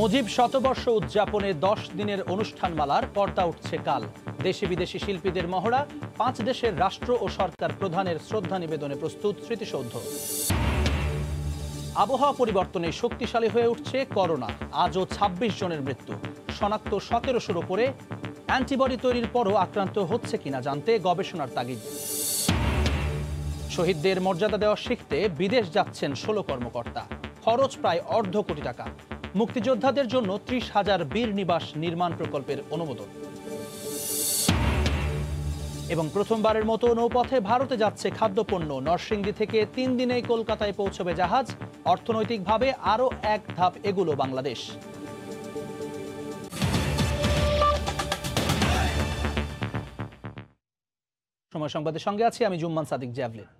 মুজিব শতবর্ষ উদযাপনে 10 দিনের অনুষ্ঠানমালার পর্দা উঠছে কাল। দেশি বিদেশি শিল্পীদের মহড়া, 5 দেশের রাষ্ট্র ও সরকার প্রধানের শ্রদ্ধা নিবেদনে প্রস্তুত স্মৃতিসৌধ। আবহাওয়া পরিবর্তনে শক্তিশালী হয়ে উঠছে করোনা। আজও 26 জনের মৃত্যু, শনাক্ত 1700-র উপরে। অ্যান্টিবডি তৈরির পরও আক্রান্ত হচ্ছে কিনা জানতে গবেষণার তাগিদ। শহীদদের মর্যাদা দেওয়া শিখতে বিদেশ যাচ্ছেন 16 কর্মকর্তা, খরচ প্রায় $250 কোটি। মুক্তিযোদ্ধাদের জন্য 30,000 বীর নিবাস নির্মাণ প্রকল্পের অনুমোদন। এবং প্রথমবারের মতো নৌপথে ভারতে যাচ্ছে খাদ্যপণ্য। নরসিংদী থেকে 3 দিনেই কলকাতায় পৌঁছবে জাহাজ। অর্থনৈতিকভাবে আরও এক ধাপ এগুলো বাংলাদেশ। সময় সংবাদের সঙ্গে আছি আমি জুম্মান সাদিক জ্যাভলিন।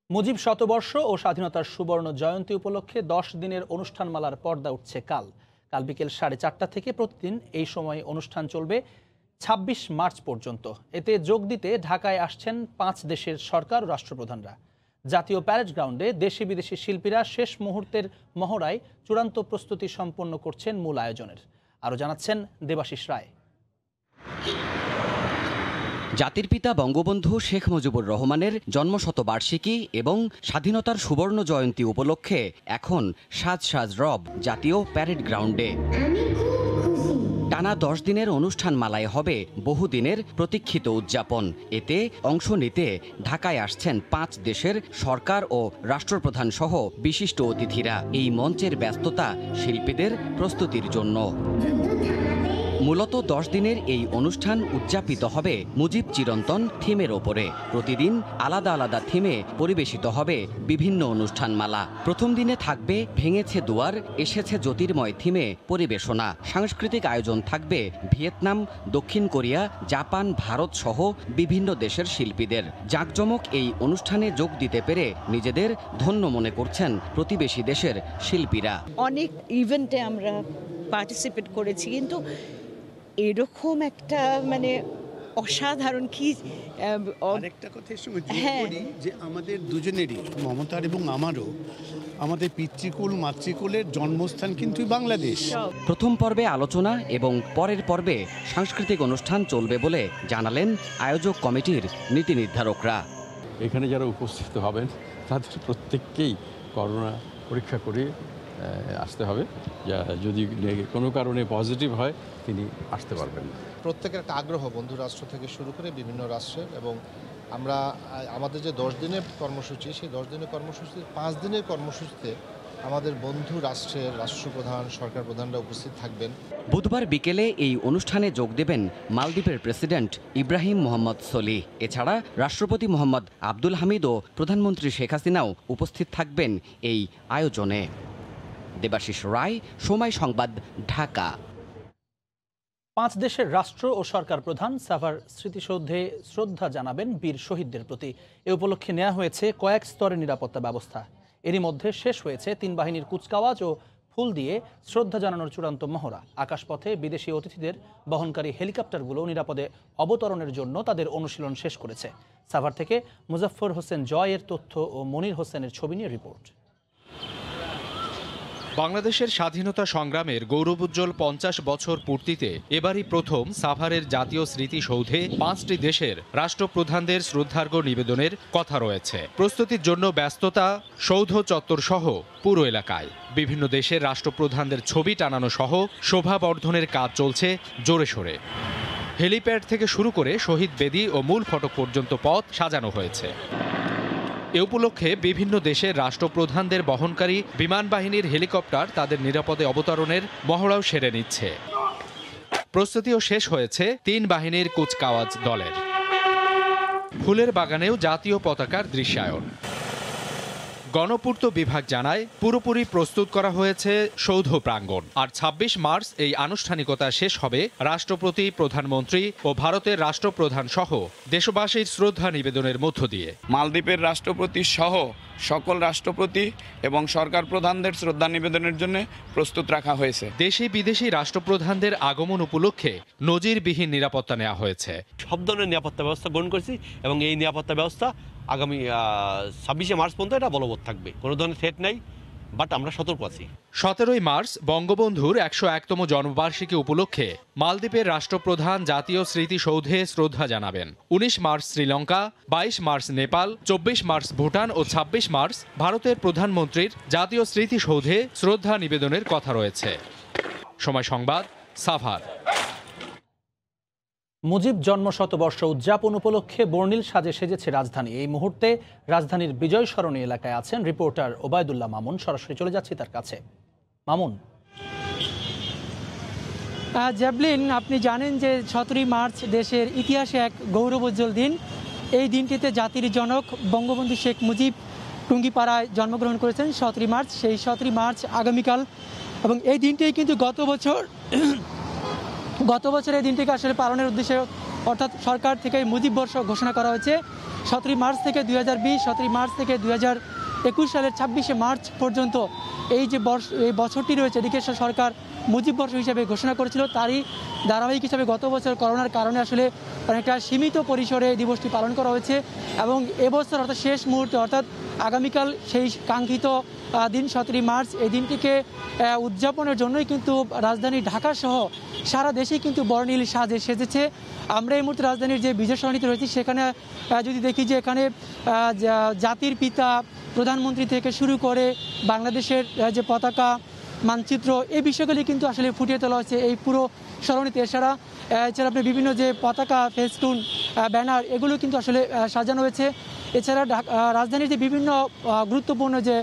মুজিব শতবর্ষ ও স্বাধীনতার সুবর্ণ জয়ন্তী উপলক্ষে 10 দিনের অনুষ্ঠানমালার পর্দা উঠছে কাল বিকেল 4:30 থেকে প্রতিদিন এই সময় অনুষ্ঠান চলবে 26 মার্চ পর্যন্ত। এতে যোগ দিতে ঢাকায় আসছেন 5 দেশের সরকার ও রাষ্ট্রপ্রধানরা। জাতীয় প্যারেড গ্রাউন্ডে দেশি বিদেশি শিল্পীরা শেষ মুহূর্তের মহড়ায় চূড়ান্ত প্রস্তুতি সম্পন্ন করছেন মূল আয়োজনের। আরও জানাচ্ছেন দেবাশিস রায়। জাতির পিতা বঙ্গবন্ধু শেখ মুজিবুর রহমানের জন্মশতবার্ষিকী এবং স্বাধীনতার সুবর্ণ জয়ন্তী উপলক্ষে এখন সাজ সাজ রব জাতীয় প্যারেড গ্রাউন্ডে। টানা 10 দিনের অনুষ্ঠানমালায় হবে বহুদিনের প্রতীক্ষিত উদযাপন। এতে অংশ নিতে ঢাকায় আসছেন 5 দেশের সরকার ও রাষ্ট্রপ্রধান সহ বিশিষ্ট অতিথিরা। এই মঞ্চের ব্যস্ততা শিল্পীদের প্রস্তুতির জন্য। মূলত 10 দিনের এই অনুষ্ঠান উদযাপিত হবে মুজিব চিরন্তন থিমের ওপরে। প্রতিদিন আলাদা আলাদা থিমে পরিবেশিত হবে বিভিন্ন অনুষ্ঠানমালা। প্রথম দিনে থাকবে ভেঙেছে দুয়ার এসেছে জ্যোতির্ময় থিমে পরিবেশনা। সাংস্কৃতিক আয়োজন থাকবে ভিয়েতনাম, দক্ষিণ কোরিয়া, জাপান, ভারত সহ বিভিন্ন দেশের শিল্পীদের। জাঁকজমক এই অনুষ্ঠানে যোগ দিতে পেরে নিজেদের ধন্য মনে করছেন প্রতিবেশী দেশের শিল্পীরা। অনেক ইভেন্টে আমরা পার্টিসিপেট করেছি, কিন্তু এরকম একটা অসাধারণ কি আরেকটা কথা বলি যে আমাদের দুজনেরই, মমতার এবং আমারও, আমাদের পিতৃকুল মাতৃকুলের জন্মস্থান কিন্তু বাংলাদেশ। প্রথম পর্বে আলোচনা এবং পরের পর্বে সাংস্কৃতিক অনুষ্ঠান চলবে বলে জানালেন আয়োজক কমিটির নীতি নির্ধারকরা। এখানে যারা উপস্থিত হবেন তাদের প্রত্যেককেই করোনা পরীক্ষা করে আসতে হবে। যদি কোনো কারণে পজিটিভ হয় তিনি আসতে পারবেন না। প্রত্যেকের একটা আগ্রহ বন্ধু রাষ্ট্র থেকে শুরু করে বিভিন্ন রাষ্ট্রের, এবং আমরা আমাদের যে 10 দিনের কর্মসূচি, সেই 10 দিনের কর্মসূচিতে 5 দিনের কর্মসূচিতে আমাদের বন্ধু রাষ্ট্রের রাষ্ট্রপ্রধান, সরকার প্রধানরা উপস্থিত থাকবেন। বুধবার বিকেলে এই অনুষ্ঠানে যোগ দেবেন মালদ্বীপের প্রেসিডেন্ট ইব্রাহিম মোহাম্মদ সোলিহ। এছাড়া রাষ্ট্রপতি মোহাম্মদ আব্দুল হামিদ ও প্রধানমন্ত্রী শেখ হাসিনাও উপস্থিত থাকবেন এই আয়োজনে। দেবাশিস রায়, সময় সংবাদ, ঢাকা। 5 দেশের রাষ্ট্র ও সরকার প্রধান সাভার স্মৃতিসৌধে শ্রদ্ধা জানাবেন বীর শহীদদের প্রতি। এ উপলক্ষে নেওয়া হয়েছে কয়েক স্তরের নিরাপত্তা ব্যবস্থা। এরই মধ্যে শেষ হয়েছে 3 বাহিনীর কুচকাওয়াজ ও ফুল দিয়ে শ্রদ্ধা জানানোর চূড়ান্ত মহড়া। আকাশপথে বিদেশি অতিথিদের বহনকারী হেলিকপ্টারগুলো নিরাপদে অবতরণের জন্য তাদের অনুশীলন শেষ করেছে। সাভার থেকে মুজাফফর হোসেন জয়ের তথ্য ও মনির হোসেনের ছবি নিয়ে রিপোর্ট। বাংলাদেশের স্বাধীনতা সংগ্রামের গৌরবোজ্জ্বল 50 বছর পূর্তিতে এবারই প্রথম সাভারের জাতীয় স্মৃতিসৌধে 5টি দেশের রাষ্ট্রপ্রধানদের শ্রদ্ধার্ঘ্য নিবেদনের কথা রয়েছে। প্রস্তুতির জন্য ব্যস্ততা সৌধ চত্বর সহ পুরো এলাকায়। বিভিন্ন দেশের রাষ্ট্রপ্রধানদের ছবি টানানো সহ শোভাবর্ধনের কাজ চলছে জোরে সোরে। হেলিপ্যাড থেকে শুরু করে শহীদ বেদি ও মূল ফটক পর্যন্ত পথ সাজানো হয়েছে। এ উপলক্ষে বিভিন্ন দেশের রাষ্ট্রপ্রধানদের বহনকারী বিমান বাহিনীর হেলিকপ্টার তাদের নিরাপদে অবতরণের মহড়াও সেরে নিচ্ছে। প্রস্তুতিও শেষ হয়েছে 3 বাহিনীর কুচকাওয়াজ দলের। ফুলের বাগানেও জাতীয় পতাকার দৃশ্যায়ন। গণপূর্ত বিভাগ জানায় পুরোপুরি প্রস্তুত করা হয়েছে সৌধ প্রাঙ্গণ। আর 26 মার্চ এই আনুষ্ঠানিকতা শেষ হবে রাষ্ট্রপতি, প্রধানমন্ত্রী ও ভারতের রাষ্ট্রপ্রধান সহ দেশবাসীর শ্রদ্ধা নিবেদনের মধ্য দিয়ে। মালদ্বীপের রাষ্ট্রপতি সহ সকল রাষ্ট্রপতি এবং সরকার প্রধানদের শ্রদ্ধা নিবেদনের জন্য প্রস্তুত রাখা হয়েছে। দেশি বিদেশি রাষ্ট্রপ্রধানদের আগমন উপলক্ষে নজিরবিহীন নিরাপত্তা নেওয়া হয়েছে। সব ধরনের নিরাপত্তা ব্যবস্থা গ্রহণ করেছি এবং এই নিরাপত্তা ব্যবস্থা আগামী 26 মার্চ পর্যন্ত এটা বলবৎ থাকবে। কোনো ধরনের থ্রেট নাই, বাট আমরা সতর্ক আছি। 17 মার্চ বঙ্গবন্ধুর 101তম জন্মবার্ষিকী উপলক্ষে মালদ্বীপের রাষ্ট্রপ্রধান জাতীয় স্মৃতিসৌধে শ্রদ্ধা জানাবেন। 19 March Sri Lanka, 22 March Nepal, 24 March Bhutan ও 26 মার্চ ভারতের প্রধানমন্ত্রীর জাতীয় স্মৃতিসৌধে শ্রদ্ধা নিবেদনের কথা রয়েছে। সময় সংবাদ, সাভার। মুজিব জন্ম শতবর্ষ উদযাপন উপলক্ষে বর্ণিল সাজে সেজেছে রাজধানী। এই মুহূর্তে রাজধানীর বিজয় সরণী এলাকায় আছেন রিপোর্টার ওবায়দুল্লাহ মামুন। সরাসরি চলে যাচ্ছি তার কাছে। মামুন। জ্যাভলিন, আপনি জানেন যে 17 মার্চ দেশের ইতিহাসে এক গৌরবোজ্জ্বল দিন। এই দিনটিতে জাতির জনক বঙ্গবন্ধু শেখ মুজিব টুঙ্গিপাড়ায় জন্মগ্রহণ করেছেন 17 মার্চ। সেই 17 মার্চ আগামীকাল, এবং এই দিনটি কিন্তু গত বছর এই দিনটিকে আসলে পালনের উদ্দেশ্যে অর্থাৎ সরকার থেকে মুজিব বর্ষ ঘোষণা করা হয়েছে। 17 মার্চ থেকে 2020, 17 মার্চ থেকে 2021 সালের 26শে মার্চ পর্যন্ত এই বছরটি রয়েছে, এটিকে সরকার মুজিব বর্ষ হিসেবে ঘোষণা করেছিল। তারই ধারাবাহিক হিসাবে গত বছর করোনার কারণে আসলে অনেকটা সীমিত পরিসরে এই দিবসটি পালন করা হয়েছে, এবং এবছর অর্থাৎ শেষ মুহূর্তে অর্থাৎ আগামীকাল সেই কাঙ্ক্ষিত দিন 17 মার্চ, এই দিনটিকে উদযাপনের জন্যই কিন্তু রাজধানী ঢাকা সহ সারা দেশেই কিন্তু বর্ণিল সাজে সেজেছে। আমরা এই মুহূর্তে রাজধানীর যে বিজয় সরণিতে রয়েছি সেখানে যদি দেখি যে এখানে জাতির পিতা প্রধানমন্ত্রী থেকে শুরু করে বাংলাদেশের যে পতাকা, মানচিত্র, এই বিষয়গুলি কিন্তু আসলে ফুটিয়ে তোলা হচ্ছে এই পুরো সরণিতে। এছাড়া আপনি বিভিন্ন যে পতাকা, ফেস্টুন, ব্যানার, এগুলো কিন্তু আসলে সাজানো হয়েছে। এছাড়া রাজধানীর যে বিভিন্ন গুরুত্বপূর্ণ যে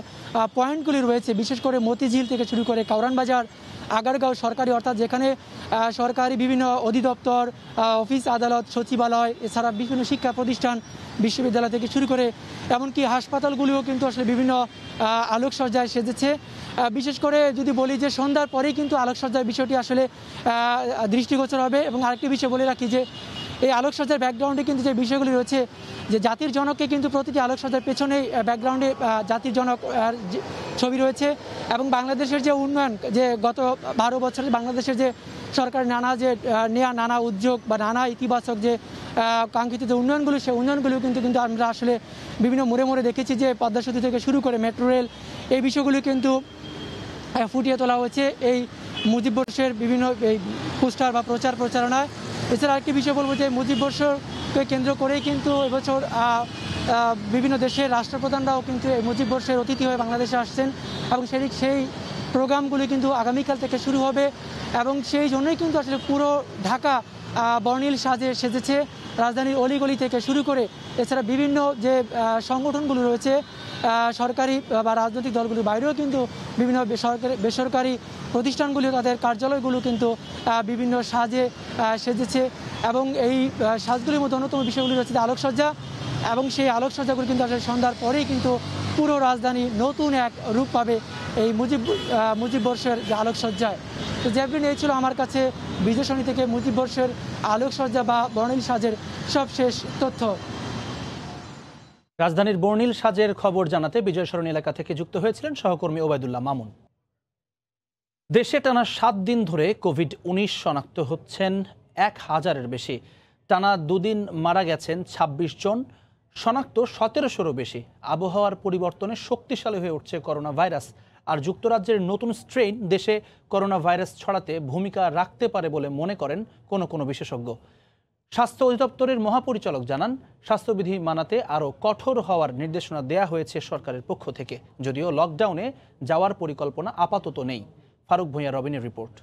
পয়েন্টগুলি রয়েছে, বিশেষ করে মতিঝিল থেকে শুরু করে কাউরান বাজার, আগারগাঁও সরকারি অর্থাৎ যেখানে সরকারি বিভিন্ন অধিদপ্তর, অফিস আদালত, সচিবালয়, এছাড়া বিভিন্ন শিক্ষা প্রতিষ্ঠান, বিশ্ববিদ্যালয় থেকে শুরু করে এমনকি হাসপাতালগুলিও কিন্তু আসলে বিভিন্ন আলোকসজ্জায় সেজেছে। বিশেষ করে যদি বলি যে সন্ধ্যার পরেই কিন্তু আলোকসজ্জার বিষয়টি আসলে দৃষ্টিগোচর হবে। এবং আরেকটি বিষয় বলে রাখি যে এই আলোকসজ্জার ব্যাকগ্রাউন্ডে কিন্তু যে বিষয়গুলি রয়েছে, যে জাতির জনককে কিন্তু প্রতিটি আলোকসজ্জার পেছনেই ব্যাকগ্রাউন্ডে জাতির জনক ছবি রয়েছে। এবং বাংলাদেশের যে উন্নয়ন, যে গত 12 বছরে বাংলাদেশের যে সরকারের নানা উদ্যোগ বা নানা ইতিবাচক যে কাঙ্ক্ষিত যে উন্নয়নগুলো, সেই উন্নয়নগুলো কিন্তু আমরা আসলে বিভিন্ন মোড়ে দেখেছি, যে পদ্মা সেতু থেকে শুরু করে মেট্রো রেল, এই বিষয়গুলি কিন্তু ফুটিয়ে তোলা হয়েছে এই মুজিব বর্ষের বিভিন্ন এই পোস্টার বা প্রচারণায়। এছাড়া আরেকটি বিষয় বলবো যে মুজিব বর্ষকে কেন্দ্র করেই কিন্তু এবছর বিভিন্ন দেশের রাষ্ট্রপ্রধানরাও কিন্তু এই মুজিব বর্ষের অতিথি হয়ে বাংলাদেশে আসছেন, এবং সেই প্রোগ্রামগুলি কিন্তু আগামীকাল থেকে শুরু হবে। এবং সেই জন্যই কিন্তু আসলে পুরো ঢাকা বর্ণিল সাজে সেজেছে, রাজধানীর অলিগলি থেকে শুরু করে। এছাড়া বিভিন্ন যে সংগঠনগুলো রয়েছে, সরকারি বা রাজনৈতিক দলগুলির বাইরেও কিন্তু বিভিন্ন বেসরকারি প্রতিষ্ঠানগুলি, তাদের কার্যালয়গুলো কিন্তু বিভিন্ন সাজে সেজেছে। এবং এই সাজগুলির মধ্যে অন্যতম বিষয়গুলি রয়েছে আলোকসজ্জা, এবং সেই আলোকসজ্জাগুলি কিন্তু আসলে সন্ধ্যার পরেই কিন্তু পুরো রাজধানী নতুন এক রূপ পাবে এই মুজিব বর্ষের যে আলোকসজ্জায়। তো জ্যাভলিন, এই ছিল আমার কাছে বিজয় সরণি থেকে মুজিব বর্ষের আলোকসজ্জা বা বর্ণিল সাজের সবশেষ তথ্য। রাজধানীর বর্ণিল সাজের খবর জানাতে বিজয় সরণি এলাকা থেকে যুক্ত হয়েছিলেন সহকর্মী ওবায়দুল্লাহ মামুন। দেশে টানা 7 দিন ধরে কোভিড-19 শনাক্ত হচ্ছেন 1000-এর বেশি। টানা 2 দিন মারা গেছেন 26 জন, শনাক্ত 1700-রও বেশি। আবহাওয়ার পরিবর্তনে শক্তিশালী হয়ে উঠছে করোনা ভাইরাস, আর যুক্তরাজ্যের নতুন স্ট্রেইন দেশে করোনা ভাইরাস ছড়াতে ভূমিকা রাখতে পারে বলে মনে করেন কোনো বিশেষজ্ঞ। স্বাস্থ্য অধিদপ্তরের মহাপরিচালক জানান, স্বাস্থ্যবিধি মানাতে আরও কঠোর হওয়ার নির্দেশনা দেয়া হয়েছে সরকারের পক্ষ থেকে, যদিও লকডাউনে যাওয়ার পরিকল্পনা আপাতত নেই। ফারুক ভূঁইয়া রবিনের রিপোর্ট।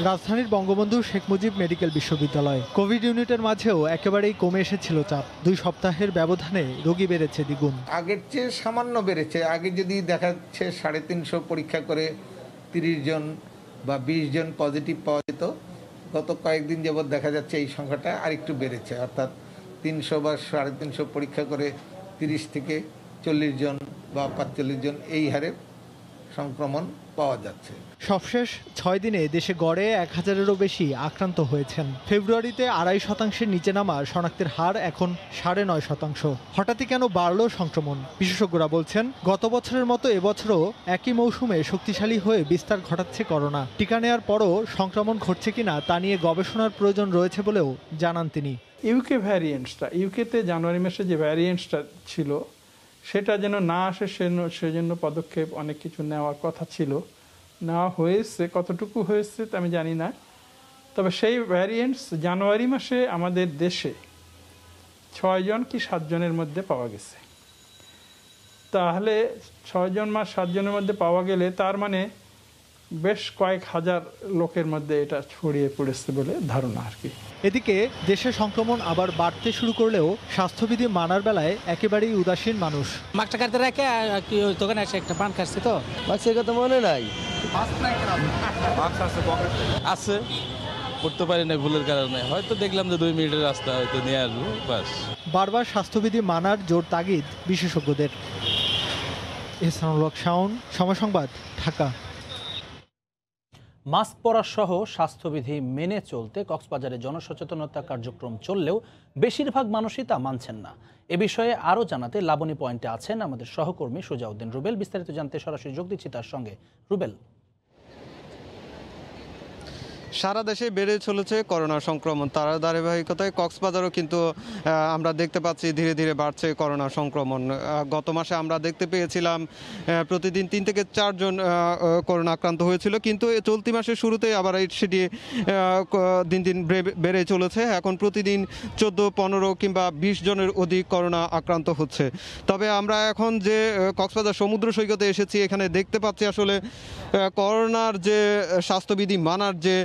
রাজধানীর বঙ্গবন্ধু শেখ মুজিব মেডিকেল বিশ্ববিদ্যালয় কোভিড ইউনিটের মাঝেও একেবারেই কমে এসেছিল চাপ। 2 সপ্তাহের ব্যবধানে রোগী বেড়েছে দ্বিগুণ। আগের চেয়ে সামান্য বেড়েছে। আগে যদি দেখা যাচ্ছে 350 পরীক্ষা করে 30 জন বা 20 জন পজিটিভ পাওয়া যেত, গত কয়েকদিন যাবৎ দেখা যাচ্ছে এই সংখ্যাটা আরেকটু বেড়েছে, অর্থাৎ 300 বা 350 পরীক্ষা করে 30 থেকে 40 জন বা 45 জন এই হারে সংক্রমণ পাওয়া যাচ্ছে। সবশেষ 6 দিনে দেশে গড়ে 1000-এরও বেশি আক্রান্ত হয়েছেন। ফেব্রুয়ারিতে 2.5% নিচে নামা শনাক্তের হার এখন 9.5%। হঠাৎই কেন বাড়ল সংক্রমণ? বিশেষজ্ঞরা বলছেন, গত বছরের মতো এবছরও একই মৌসুমে শক্তিশালী হয়ে বিস্তার ঘটাচ্ছে করোনা। টিকা নেওয়ার পরও সংক্রমণ ঘটছে কিনা তা নিয়ে গবেষণার প্রয়োজন রয়েছে বলেও জানান তিনি। ইউকে ভ্যারিয়েন্টসটা, ইউকেতে জানুয়ারি মাসে যে ভ্যারিয়েন্টসটা ছিল সেটা যেন না আসে সেজন্য পদক্ষেপ অনেক কিছু নেওয়ার কথা ছিল, নেওয়া হয়েছে, কতটুকু হয়েছে তা আমি জানি না। তবে সেই ভ্যারিয়েন্টস জানুয়ারি মাসে আমাদের দেশে 6 জন কি 7 জনের মধ্যে পাওয়া গেছে। তাহলে 6 জন বা 7 জনের মধ্যে পাওয়া গেলে তার মানে বেশ কয়েক হাজার লোকের মধ্যে এটা ছড়িয়ে পড়েছে বলে ধারণা আর কি। এদিকে দেশে সংক্রমণ আবার বাড়তে শুরু করলেও স্বাস্থ্যবিধি মানার বেলায় একেবারেই উদাসীন মানুষ। মাস্কটা কাটতে রাখে দোকানে এসে একটা পান খাচ্ছে তো মাস্কের কথা মনে নাই, আছে করতে পারি না ভুলের কারণে, হয়তো দেখলাম যে 2 মিনিটের রাস্তা হয়তো নিয়ে আসবো বাস। বারবার স্বাস্থ্যবিধি মানার জোর তাগিদ বিশেষজ্ঞদের। এহসানুল হক শাওন, সময় সংবাদ, ঢাকা। মাস্ক পরা সহ স্বাস্থ্যবিধি মেনে চলতে কক্সবাজারে জনসচেতনতা কার্যক্রম চললেও বেশিরভাগ মানুষই তা মানছেন না। এ বিষয়ে আরও জানাতে লাবণী পয়েন্টে আছেন আমাদের সহকর্মী সুজাউদ্দিন রুবেল। বিস্তারিত জানতে সরাসরি যোগ দিচ্ছি তার সঙ্গে। রুবেল, সারা দেশে বেড়ে চলেছে করোনা সংক্রমণ, তার ধারাবাহিকতায় কক্সবাজারও কিন্তু আমরা দেখতে পাচ্ছি ধীরে ধীরে বাড়ছে করোনা সংক্রমণ। গত মাসে আমরা দেখতে পেয়েছিলাম প্রতিদিন 3 থেকে 4 জন করোনা আক্রান্ত হয়েছিল, কিন্তু চলতি মাসের শুরুতেই আবার সেটি দিন দিন বেড়ে চলেছে। এখন প্রতিদিন 14, 15 কিংবা 20 জনের অধিক করোনা আক্রান্ত হচ্ছে। তবে আমরা এখন যে কক্সবাজার সমুদ্র সৈকতে এসেছি, এখানে দেখতে পাচ্ছি আসলে করোনার যে স্বাস্থ্যবিধি মানার যে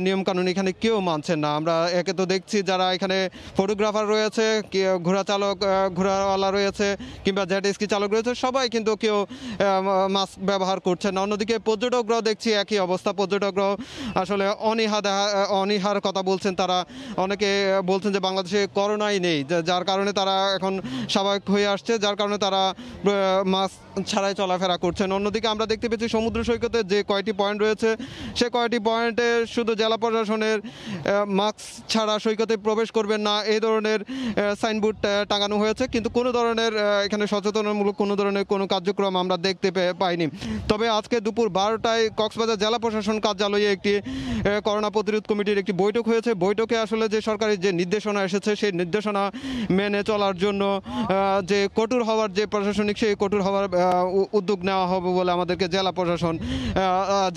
নিয়মকানুন এখানে কেউ মানছেন না। আমরা একে তো দেখছি যারা এখানে ফটোগ্রাফার রয়েছে, ঘোড়াওয়ালা রয়েছে কিংবা জেট স্কি চালক রয়েছে, সবাই কিন্তু কেউ মাস্ক ব্যবহার করছে না। অন্যদিকে পর্যটকরাও দেখছি একই অবস্থা, পর্যটকরাও আসলে অনীহার কথা বলছেন। তারা অনেকে বলছেন যে বাংলাদেশে করোনাই নেই, যার কারণে তারা এখন স্বাভাবিক হয়ে আসছে, যার কারণে তারা মাস্ক ছাড়াই চলাফেরা করছেন। অন্যদিকে আমরা দেখতে পেয়েছি সমুদ্র সৈকতে যে কয়টি পয়েন্ট রয়েছে, সে কয়টি পয়েন্টে শুধু জেলা প্রশাসনের মাস্ক ছাড়া সৈকতে প্রবেশ করবেন না এই ধরনের সাইনবোর্ড টাঙানো হয়েছে, কিন্তু কোনো ধরনের এখানে সচেতনমূলক কোনো ধরনের কোনো কার্যক্রম আমরা দেখতে পাইনি। তবে আজকে দুপুর 12টায় কক্সবাজার জেলা প্রশাসন কার্যালয়ে একটি করোনা প্রতিরোধ কমিটির একটি বৈঠক হয়েছে। বৈঠকে আসলে যে সরকারি যে নির্দেশনা এসেছে, সেই নির্দেশনা মেনে চলার জন্য যে কঠোর হওয়ার যে প্রশাসনিক, সেই কঠোর হওয়ার উদ্যোগ নেওয়া হবে বলে আমাদেরকে জেলা প্রশাসন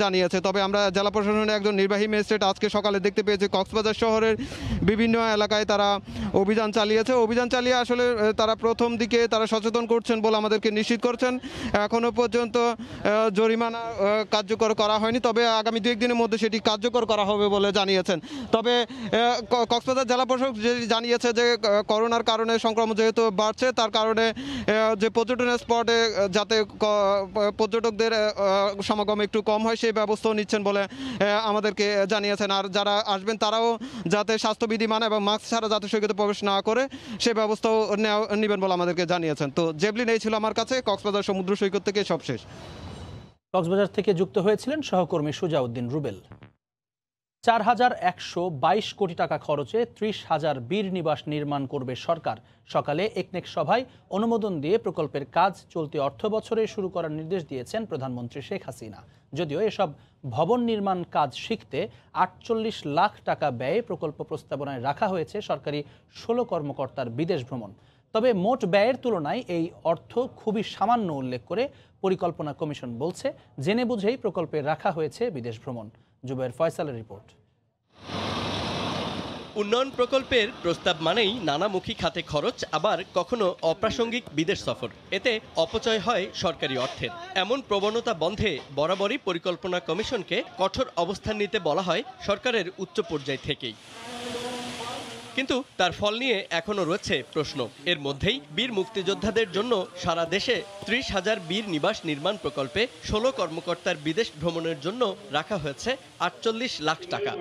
জানিয়েছে। তবে আমরা জেলা প্রশাসনের একজন নির্বাহী ম্যাজিস্ট্রেট আজকে সকালে দেখতে পেয়েছি কক্সবাজার শহরের বিভিন্ন এলাকায় তারা অভিযান চালিয়েছে। অভিযান চালিয়ে আসলে তারা প্রথম দিকে তারা সচেতন করছেন বলে আমাদেরকে নিশ্চিত করছেন। এখনো পর্যন্ত জরিমানা কার্যকর করা হয়নি, তবে আগামী 2-1 দিনের মধ্যে সেটি কার্যকর করা হবে বলে জানিয়েছেন। তবে কক্সবাজার জেলা প্রশাসক জানিয়েছে যে করোনার কারণে সংক্রমণ যেহেতু বাড়ছে, তার কারণে যে পর্যটনের স্পটে যাতে পর্যটকদের সমাগম একটু কম হয় সেই ব্যবস্থাও নিচ্ছেন বলে আমাদেরকে জানিয়েছেন। আর যারা আসবেন তারাও যাতে স্বাস্থ্যবিধি মানে এবং মাস্ক ছাড়া যাতে সৈকতে প্রবেশ না করে সে ব্যবস্থাও নেবেন বলে আমাদেরকে জানিয়েছেন। তো জেবলিন এই ছিল আমার কাছে কক্সবাজার সমুদ্র সৈকত থেকে সবশেষ। কক্সবাজার থেকে যুক্ত হয়েছিলেন সহকর্মী সুজাউদ্দিন রুবেল। 4122 কোটি টাকা খরচে 30,000 বীর নিবাস নির্মাণ করবে সরকার। সকালে একনেক সভায় অনুমোদন দিয়ে প্রকল্পের কাজ চলতি অর্থ বছরে শুরু করার নির্দেশ দিয়েছেন প্রধানমন্ত্রী শেখ হাসিনা। যদিও এসব ভবন নির্মাণ কাজ শিখতে 48 লাখ টাকা ব্যয়ে প্রকল্প প্রস্তাবনায় রাখা হয়েছে সরকারি 16 কর্মকর্তার বিদেশ ভ্রমণ। তবে মোট ব্যয়ের তুলনায় এই অর্থ খুবই সামান্য উল্লেখ করে পরিকল্পনা কমিশন বলছে জেনে বুঝেই প্রকল্পে রাখা হয়েছে বিদেশ ভ্রমণ। জুবায়ের ফয়সালের রিপোর্ট। উন্নয়ন প্রকল্পের প্রস্তাব মানেই নানামুখী খাতে খরচ, আবার কখনো অপ্রাসঙ্গিক বিদেশ সফর। এতে অপচয় হয় সরকারি অর্থের। এমন প্রবণতা বন্ধে বরাবরই পরিকল্পনা কমিশনকে কঠোর অবস্থান নিতে বলা হয় সরকারের উচ্চ পর্যায় থেকেই। কিন্তু তার ফল নিয়ে এখনো রয়েছে প্রশ্ন। এর মধ্যেই বীর মুক্তিযোদ্ধাদের জন্য সারা দেশে 30,000 বীর নিবাস নির্মাণ প্রকল্পে 16 কর্মকর্তার বিদেশ ভ্রমণের জন্য রাখা হয়েছে 48 লাখ টাকা।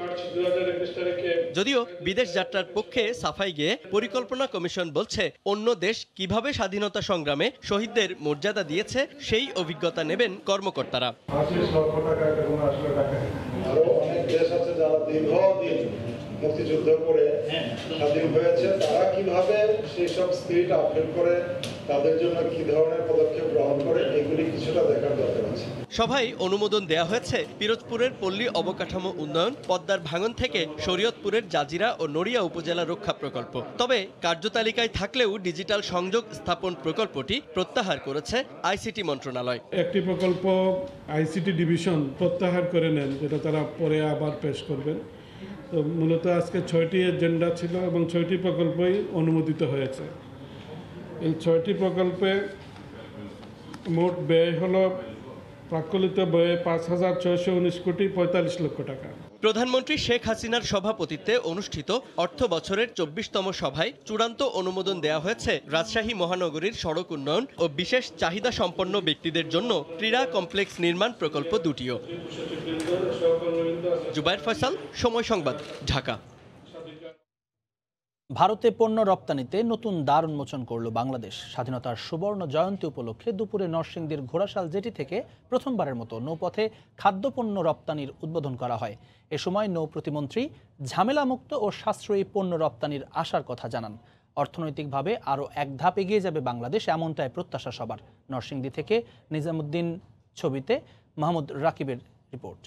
যদিও বিদেশ যাত্রার পক্ষে সাফাই গিয়ে পরিকল্পনা কমিশন বলছে অন্য দেশ কিভাবে স্বাধীনতা সংগ্রামে শহীদদের মর্যাদা দিয়েছে সেই অভিজ্ঞতা নেবেন কর্মকর্তারা। মুক্তিযুদ্ধ করে স্বাধীন হয়েছে, তারা কিভাবে সেই সব স্পিরিট আপডেট করে, তাদের জন্য কি ধরনের পদক্ষেপ গ্রহণ করে, এগুলি কিছুটা দেখার দরকার আছে। সভায় অনুমোদন দেয়া হয়েছে পিরোজপুরের পল্লী অবকাঠামো উন্নয়ন, পদ্মার ভাঙন থেকে শরীয়তপুরের জাজিরা ও নড়িয়া উপজেলা রক্ষা প্রকল্প। তবে কার্যতালিকায় থাকলেও ডিজিটাল সংযোগ স্থাপন প্রকল্পটি প্রত্যাহার করেছে আইসিটি মন্ত্রণালয়। একটি প্রকল্প আইসিটি ডিভিশন প্রত্যাহার করে নেন, যেটা তারা পরে আবার পেশ করবেন। তো মূলত আজকে 6টি এজেন্ডা ছিল এবং 6টি প্রকল্পই অনুমোদিত হয়েছে। এই 6টি প্রকল্পে মোট ব্যয় হলো প্রাক্কলিত ব্যয়ে 5,619 কোটি 45 লক্ষ টাকা। প্রধানমন্ত্রী শেখ হাসিনার সভাপতিত্বে অনুষ্ঠিত অর্থ বছরের 24তম সভায় চূড়ান্ত অনুমোদন দেয়া হয়েছে রাজশাহী মহানগরীর সড়ক উন্নয়ন ও বিশেষ চাহিদা সম্পন্ন ব্যক্তিদের জন্য ক্রীড়া কমপ্লেক্স নির্মাণ প্রকল্প দুটিও। জুবায়ের ফয়সাল, সময় সংবাদ, ঢাকা। ভারতে পণ্য রপ্তানিতে নতুন দ্বার উন্মোচন করল বাংলাদেশ। স্বাধীনতার সুবর্ণ জয়ন্তী উপলক্ষে দুপুরে নরসিংদীর ঘোড়াশাল জেটি থেকে প্রথমবারের মতো নৌপথে খাদ্যপণ্য রপ্তানির উদ্বোধন করা হয়। এ সময় নৌ প্রতিমন্ত্রী ঝামেলামুক্ত ও সাশ্রয়ী পণ্য রপ্তানির আশার কথা জানান। অর্থনৈতিকভাবে আরও এক ধাপ এগিয়ে যাবে বাংলাদেশ, এমনটাই প্রত্যাশা সবার। নরসিংদী থেকে নিজামুদ্দিন ছবিতে মাহমুদ রাকিবের রিপোর্ট।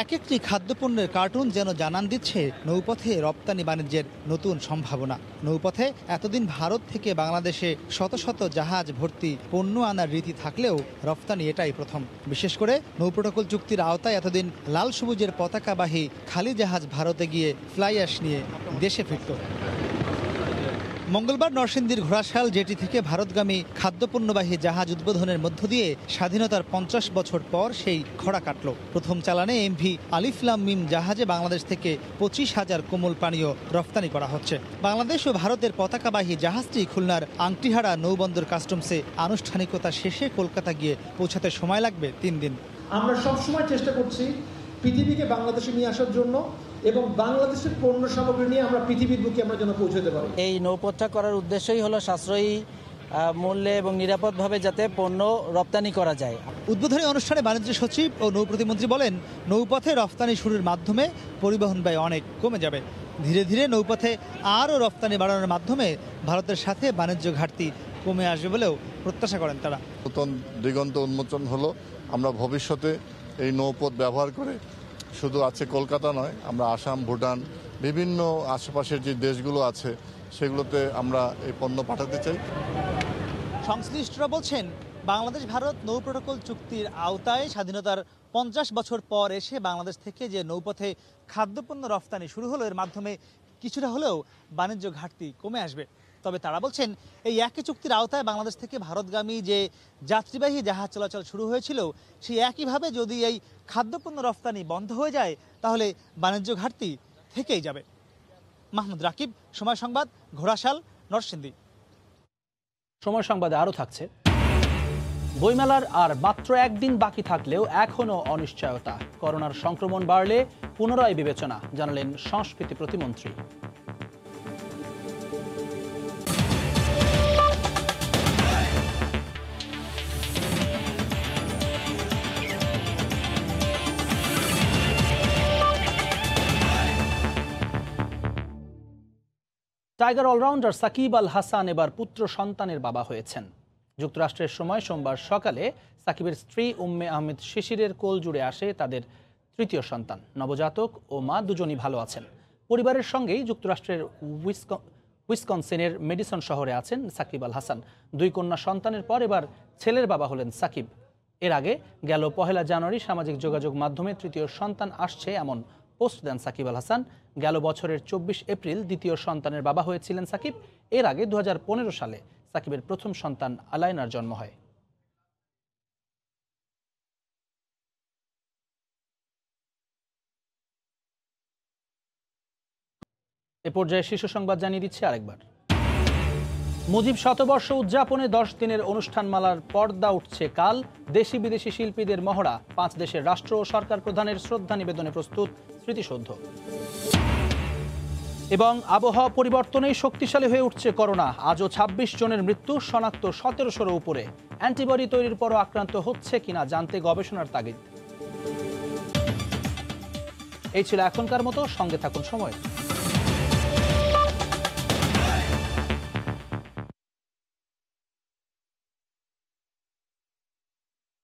এক একটি খাদ্যপণ্যের কার্টুন যেন জানান দিচ্ছে নৌপথে রপ্তানি বাণিজ্যের নতুন সম্ভাবনা। নৌপথে এতদিন ভারত থেকে বাংলাদেশে শত শত জাহাজ ভর্তি পণ্য আনার রীতি থাকলেও রপ্তানি এটাই প্রথম। বিশেষ করে নৌ প্রোটোকল চুক্তির আওতায় এতদিন লাল সবুজের পতাকাবাহী খালি জাহাজ ভারতে গিয়ে ফ্লাই অ্যাশ নিয়ে দেশে ফিরত। মঙ্গলবার নরসিংদীর ঘোড়াশাল জেটি থেকে ভারতগামী খাদ্যপণ্যবাহী জাহাজ উদ্বোধনের মধ্য দিয়ে স্বাধীনতার 50 বছর পর সেই খরা কাটল। প্রথম চালানে এমভি আলিফ লাম মিম জাহাজে বাংলাদেশ থেকে 25,000 কোমল পানীয় রপ্তানি করা হচ্ছে। বাংলাদেশ ও ভারতের পতাকাবাহী জাহাজটি খুলনার আংটিহারা নৌবন্দর কাস্টমসে আনুষ্ঠানিকতা শেষে কলকাতা গিয়ে পৌঁছাতে সময় লাগবে 3 দিন। আমরা সবসময় চেষ্টা করছি পৃথিবীকে বাংলাদেশে নিয়ে আসার জন্য এবং বাংলাদেশের পণ্য সামগ্রী নিয়ে আমরা পৃথিবীর বুকে আমরা যেন পৌঁছতে পারি। এই নৌপথটা করার উদ্দেশ্যই হলো সাশ্রয়ী মূল্যে এবং নিরাপদভাবে যাতে পণ্য রপ্তানি করা যায়। উদ্বোধনী অনুষ্ঠানে বাণিজ্য সচিব ও নৌ প্রতিমন্ত্রী বলেন, নৌপথে রপ্তানি শুরুর মাধ্যমে পরিবহন ব্যয় অনেক কমে যাবে। ধীরে ধীরে নৌপথে আরও রপ্তানি বাড়ানোর মাধ্যমে ভারতের সাথে বাণিজ্য ঘাটতি কমে আসবে বলেও প্রত্যাশা করেন তারা। নতুন দিগন্ত উন্মোচন হলো। আমরা ভবিষ্যতে এই নৌপথ ব্যবহার করে শুধু আছে কলকাতা নয়, আমরা আসাম, ভুটান, বিভিন্ন আশেপাশের যে দেশগুলো আছে সেগুলোতে আমরা এই পণ্য পাঠাতে চাই। সংশ্লিষ্টরা বলছেন, বাংলাদেশ ভারত নৌ প্রোটোকল চুক্তির আওতায় স্বাধীনতার 50 বছর পর এসে বাংলাদেশ থেকে যে নৌপথে খাদ্যপণ্য রপ্তানি শুরু হলো, এর মাধ্যমে কিছুটা হলেও বাণিজ্য ঘাটতি কমে আসবে। তবে তারা বলছেন, এই একই চুক্তির আওতায় বাংলাদেশ থেকে ভারতগামী যে যাত্রীবাহী জাহাজ চলাচল শুরু হয়েছিল, সেই একইভাবে যদি এই খাদ্যপণ্য রপ্তানি বন্ধ হয়ে যায় তাহলে বাণিজ্য ঘাটতি থেকেই যাবে। মাহমুদ রাকিব, সময় সংবাদ, ঘোড়াশাল, নরসিংদী। সময় সংবাদে আরও থাকছে, বইমেলার আর মাত্র একদিন বাকি থাকলেও এখনও অনিশ্চয়তা। করোনার সংক্রমণ বাড়লে পুনরায় বিবেচনা, জানালেন সংস্কৃতি প্রতিমন্ত্রী। টাইগার অলরাউন্ডার সাকিব আল হাসান এবার পুত্র সন্তানের বাবা হয়েছেন। যুক্তরাষ্ট্রের সময় সোমবার সকালে সাকিবের স্ত্রী উম্মে আহমেদ শিশিরের কোল জুড়ে আসে তাদের তৃতীয় সন্তান। নবজাতক ও মা দুজনই ভালো আছেন। পরিবারের সঙ্গেই যুক্তরাষ্ট্রের উইসকনসিনের মেডিসন শহরে আছেন সাকিব আল হাসান। 2 কন্যা সন্তানের পর এবার ছেলের বাবা হলেন সাকিব। এর আগে গেল 1 জানুয়ারি সামাজিক যোগাযোগ মাধ্যমে তৃতীয় সন্তান আসছে এমন পোস্ট দেন সাকিব আল হাসান। গেল বছরের 24 এপ্রিল দ্বিতীয় সন্তানের বাবা হয়েছিলেন সাকিব। এর আগে 2015 সালে সাকিবের প্রথম সন্তান আলাইনার জন্ম হয়। এ পর্যায়ে শীর্ষ সংবাদ জানিয়ে দিচ্ছে আরেকবার। মুজিব শতবর্ষ উদযাপনে 10 দিনের অনুষ্ঠানমালার পর্দা উঠছে কাল। দেশি বিদেশি শিল্পীদের মহড়া, 5 দেশের রাষ্ট্র ও সরকার প্রধানের শ্রদ্ধা নিবেদনে প্রস্তুত স্মৃতিসৌধ। এবং আবহাওয়া পরিবর্তনেই শক্তিশালী হয়ে উঠছে করোনা। আজও 26 জনের মৃত্যু, শনাক্ত 1700-এর উপরে। অ্যান্টিবডি তৈরির পরও আক্রান্ত হচ্ছে কিনা জানতে গবেষণার তাগিদ। এই ছিল এখনকার মতো, সঙ্গে থাকুন সময়।